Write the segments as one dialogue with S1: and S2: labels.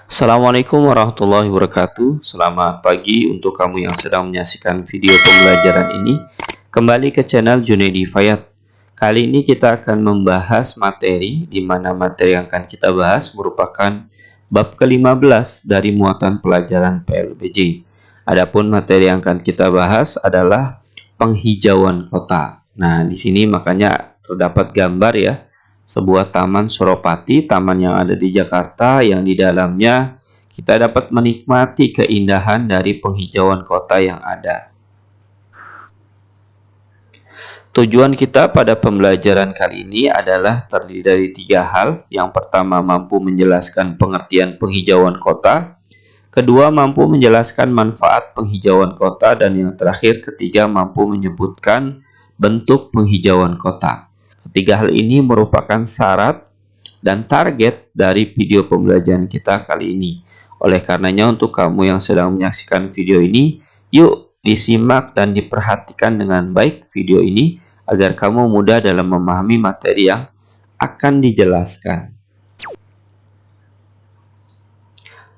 S1: Assalamualaikum warahmatullahi wabarakatuh. Selamat pagi untuk kamu yang sedang menyaksikan video pembelajaran ini. Kembali ke channel Junaidi Fayat. Kali ini kita akan membahas materi, di mana materi yang akan kita bahas merupakan bab ke-15 dari muatan pelajaran PLBJ. Adapun materi yang akan kita bahas adalah penghijauan kota. Nah, di sini makanya terdapat gambar ya, sebuah taman Suropati, taman yang ada di Jakarta, yang di dalamnya kita dapat menikmati keindahan dari penghijauan kota yang ada. Tujuan kita pada pembelajaran kali ini adalah terdiri dari 3 hal. Yang pertama, mampu menjelaskan pengertian penghijauan kota. Kedua, mampu menjelaskan manfaat penghijauan kota. Dan yang terakhir, ketiga, mampu menyebutkan bentuk penghijauan kota. Ketiga hal ini merupakan syarat dan target dari video pembelajaran kita kali ini. Oleh karenanya, untuk kamu yang sedang menyaksikan video ini, yuk disimak dan diperhatikan dengan baik video ini agar kamu mudah dalam memahami materi yang akan dijelaskan.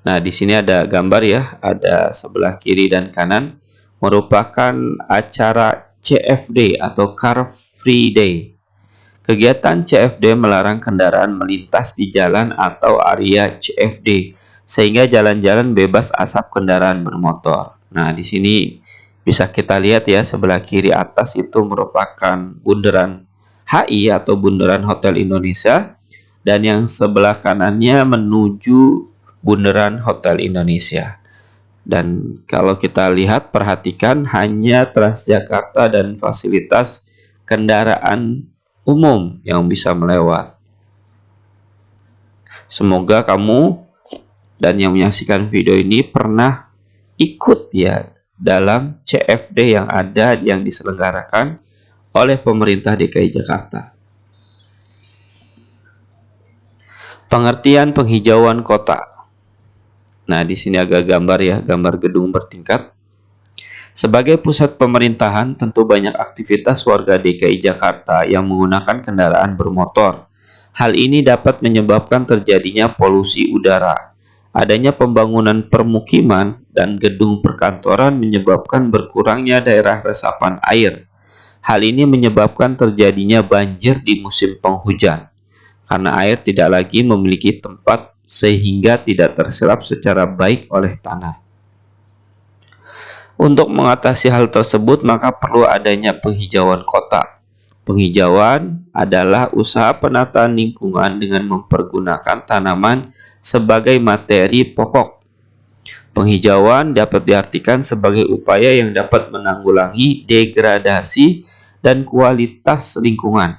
S1: Nah, di sini ada gambar ya, ada sebelah kiri dan kanan merupakan acara CFD atau Car Free Day. Kegiatan CFD melarang kendaraan melintas di jalan atau area CFD, sehingga jalan-jalan bebas asap kendaraan bermotor. Nah, di sini bisa kita lihat ya, sebelah kiri atas itu merupakan bundaran HI atau Bundaran Hotel Indonesia, dan yang sebelah kanannya menuju Bundaran Hotel Indonesia. Dan kalau kita lihat, perhatikan, hanya Transjakarta dan fasilitas kendaraan umum yang bisa melewat. Semoga kamu dan yang menyaksikan video ini pernah ikut ya dalam CFD yang ada, yang diselenggarakan oleh pemerintah DKI Jakarta. Pengertian penghijauan kota. Nah, di sini agak gambar ya, gambar gedung bertingkat. Sebagai pusat pemerintahan, tentu banyak aktivitas warga DKI Jakarta yang menggunakan kendaraan bermotor. Hal ini dapat menyebabkan terjadinya polusi udara. Adanya pembangunan permukiman dan gedung perkantoran menyebabkan berkurangnya daerah resapan air. Hal ini menyebabkan terjadinya banjir di musim penghujan, karena air tidak lagi memiliki tempat sehingga tidak terserap secara baik oleh tanah. Untuk mengatasi hal tersebut, maka perlu adanya penghijauan kota. Penghijauan adalah usaha penataan lingkungan dengan mempergunakan tanaman sebagai materi pokok. Penghijauan dapat diartikan sebagai upaya yang dapat menanggulangi degradasi dan kualitas lingkungan.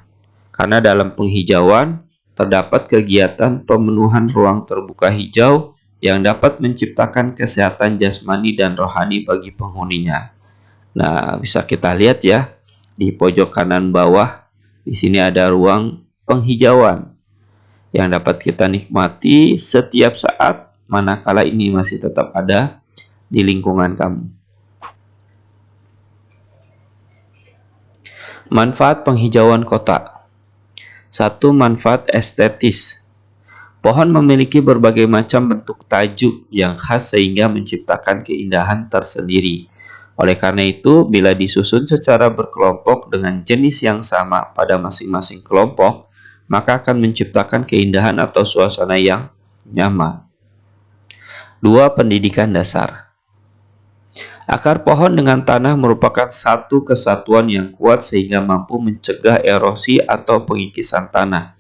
S1: Karena dalam penghijauan terdapat kegiatan pemenuhan ruang terbuka hijau yang dapat menciptakan kesehatan jasmani dan rohani bagi penghuninya. Nah, bisa kita lihat ya, di pojok kanan bawah, di sini ada ruang penghijauan yang dapat kita nikmati setiap saat, manakala ini masih tetap ada di lingkungan kamu. Manfaat penghijauan kota. 1. Manfaat estetis. Pohon memiliki berbagai macam bentuk tajuk yang khas sehingga menciptakan keindahan tersendiri. Oleh karena itu, bila disusun secara berkelompok dengan jenis yang sama pada masing-masing kelompok, maka akan menciptakan keindahan atau suasana yang nyaman. 2. Pendidikan dasar. Akar pohon dengan tanah merupakan satu kesatuan yang kuat sehingga mampu mencegah erosi atau pengikisan tanah.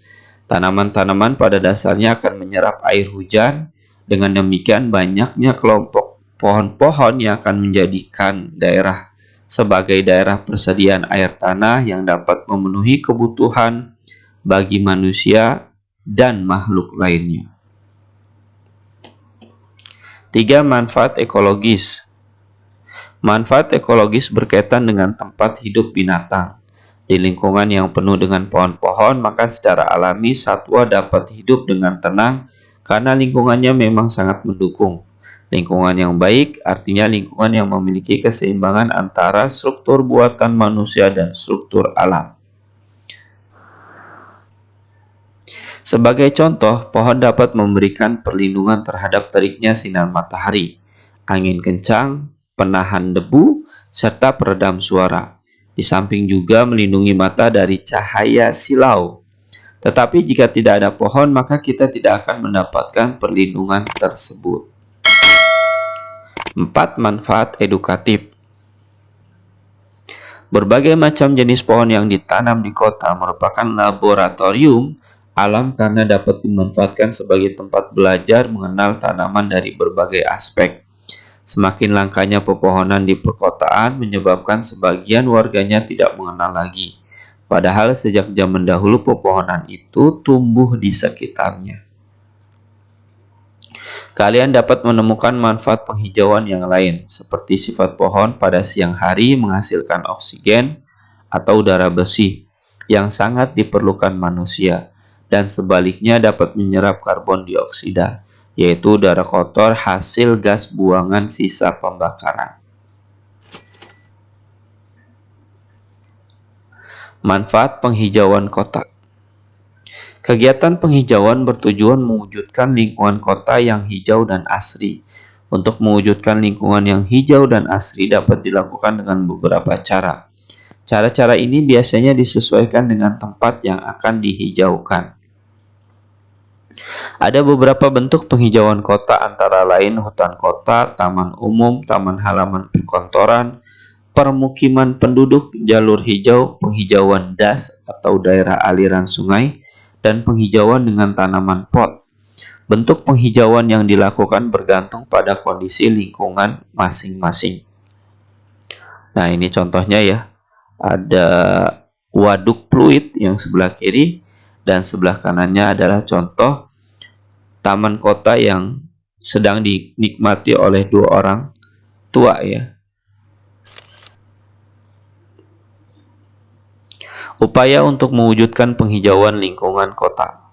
S1: Tanaman-tanaman pada dasarnya akan menyerap air hujan. Dengan demikian, banyaknya kelompok pohon-pohon yang akan menjadikan daerah sebagai daerah persediaan air tanah yang dapat memenuhi kebutuhan bagi manusia dan makhluk lainnya. 3. Manfaat ekologis. Manfaat ekologis berkaitan dengan tempat hidup binatang. Di lingkungan yang penuh dengan pohon-pohon, maka secara alami satwa dapat hidup dengan tenang karena lingkungannya memang sangat mendukung. Lingkungan yang baik artinya lingkungan yang memiliki keseimbangan antara struktur buatan manusia dan struktur alam. Sebagai contoh, pohon dapat memberikan perlindungan terhadap teriknya sinar matahari, angin kencang, penahan debu, serta peredam suara. Di samping juga melindungi mata dari cahaya silau. Tetapi jika tidak ada pohon, maka kita tidak akan mendapatkan perlindungan tersebut. 4. Manfaat edukatif. Berbagai macam jenis pohon yang ditanam di kota merupakan laboratorium alam karena dapat dimanfaatkan sebagai tempat belajar mengenal tanaman dari berbagai aspek. Semakin langkanya pepohonan di perkotaan menyebabkan sebagian warganya tidak mengenal lagi. Padahal sejak zaman dahulu pepohonan itu tumbuh di sekitarnya. Kalian dapat menemukan manfaat penghijauan yang lain, seperti sifat pohon pada siang hari menghasilkan oksigen atau udara bersih yang sangat diperlukan manusia, dan sebaliknya dapat menyerap karbon dioksida, yaitu udara kotor hasil gas buangan sisa pembakaran. Manfaat penghijauan kota. Kegiatan penghijauan bertujuan mewujudkan lingkungan kota yang hijau dan asri. Untuk mewujudkan lingkungan yang hijau dan asri dapat dilakukan dengan beberapa cara. Cara-cara ini biasanya disesuaikan dengan tempat yang akan dihijaukan. Ada beberapa bentuk penghijauan kota antara lain hutan kota, taman umum, taman halaman perkantoran, permukiman penduduk, jalur hijau, penghijauan das atau daerah aliran sungai, dan penghijauan dengan tanaman pot. Bentuk penghijauan yang dilakukan bergantung pada kondisi lingkungan masing-masing. Nah, ini contohnya ya. Ada waduk fluid yang sebelah kiri dan sebelah kanannya adalah contoh taman kota yang sedang dinikmati oleh dua orang tua ya. Upaya untuk mewujudkan penghijauan lingkungan kota.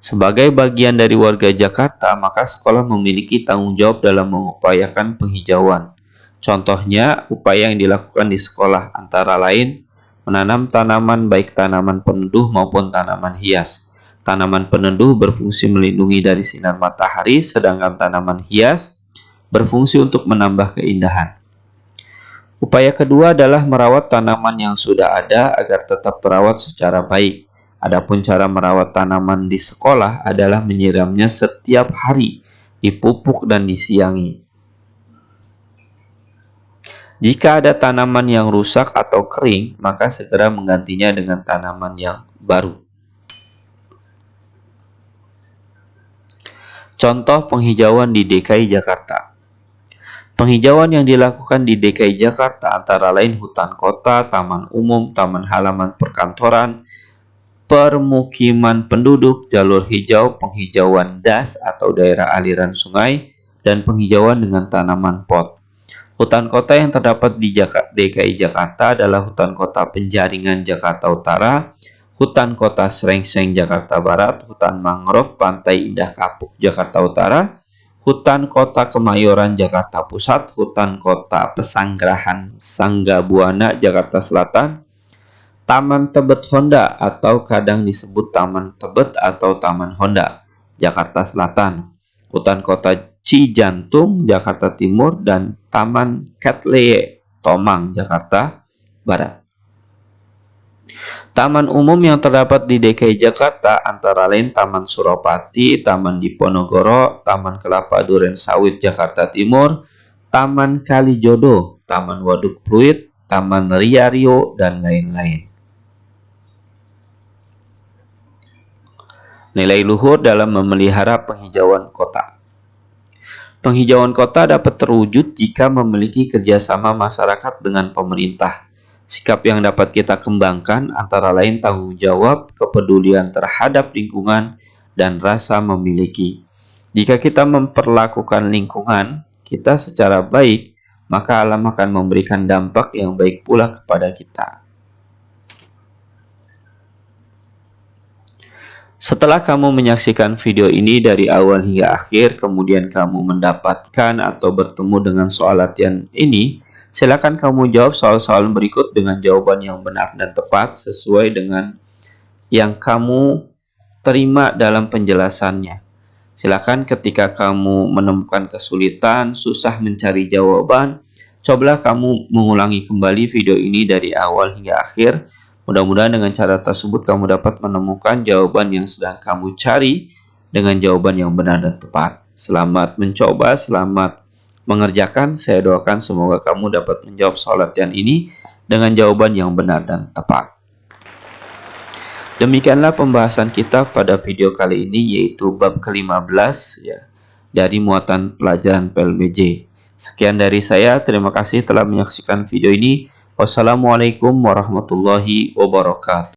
S1: Sebagai bagian dari warga Jakarta, maka sekolah memiliki tanggung jawab dalam mengupayakan penghijauan. Contohnya, upaya yang dilakukan di sekolah antara lain menanam tanaman baik tanaman peneduh maupun tanaman hias. Tanaman peneduh berfungsi melindungi dari sinar matahari, sedangkan tanaman hias berfungsi untuk menambah keindahan. Upaya kedua adalah merawat tanaman yang sudah ada agar tetap terawat secara baik. Adapun cara merawat tanaman di sekolah adalah menyiramnya setiap hari, dipupuk dan disiangi. Jika ada tanaman yang rusak atau kering, maka segera menggantinya dengan tanaman yang baru. Contoh penghijauan di DKI Jakarta. Penghijauan yang dilakukan di DKI Jakarta antara lain hutan kota, taman umum, taman halaman perkantoran, permukiman penduduk, jalur hijau, penghijauan das atau daerah aliran sungai, dan penghijauan dengan tanaman pot. Hutan kota yang terdapat di DKI Jakarta adalah hutan kota Penjaringan Jakarta Utara, hutan kota Srengseng Jakarta Barat, hutan mangrove Pantai Indah Kapuk Jakarta Utara, hutan kota Kemayoran Jakarta Pusat, hutan kota Pesanggerahan Sanggabuana Jakarta Selatan, Taman Tebet Honda atau kadang disebut Taman Tebet atau Taman Honda Jakarta Selatan, hutan kota Cijantung Jakarta Timur, dan Taman Catleye Tomang Jakarta Barat. Taman umum yang terdapat di DKI Jakarta antara lain Taman Suropati, Taman Diponegoro, Taman Kelapa Duren Sawit Jakarta Timur, Taman Kalijodo, Taman Waduk Fluid, Taman Ria-Rio, dan lain-lain. Nilai luhur dalam memelihara penghijauan kota. Penghijauan kota dapat terwujud jika memiliki kerjasama masyarakat dengan pemerintah. Sikap yang dapat kita kembangkan antara lain tanggung jawab, kepedulian terhadap lingkungan, dan rasa memiliki. Jika kita memperlakukan lingkungan kita secara baik, maka alam akan memberikan dampak yang baik pula kepada kita. Setelah kamu menyaksikan video ini dari awal hingga akhir, kemudian kamu mendapatkan atau bertemu dengan soal latihan ini, silakan kamu jawab soal-soal berikut dengan jawaban yang benar dan tepat sesuai dengan yang kamu terima dalam penjelasannya. Silakan ketika kamu menemukan kesulitan, susah mencari jawaban, cobalah kamu mengulangi kembali video ini dari awal hingga akhir. Mudah-mudahan dengan cara tersebut kamu dapat menemukan jawaban yang sedang kamu cari dengan jawaban yang benar dan tepat. Selamat mencoba, selamat mengerjakan. Saya doakan semoga kamu dapat menjawab soal latihan ini dengan jawaban yang benar dan tepat. Demikianlah pembahasan kita pada video kali ini, yaitu bab ke-15 ya, dari muatan pelajaran PLBJ. Sekian dari saya, terima kasih telah menyaksikan video ini. Wassalamualaikum warahmatullahi wabarakatuh.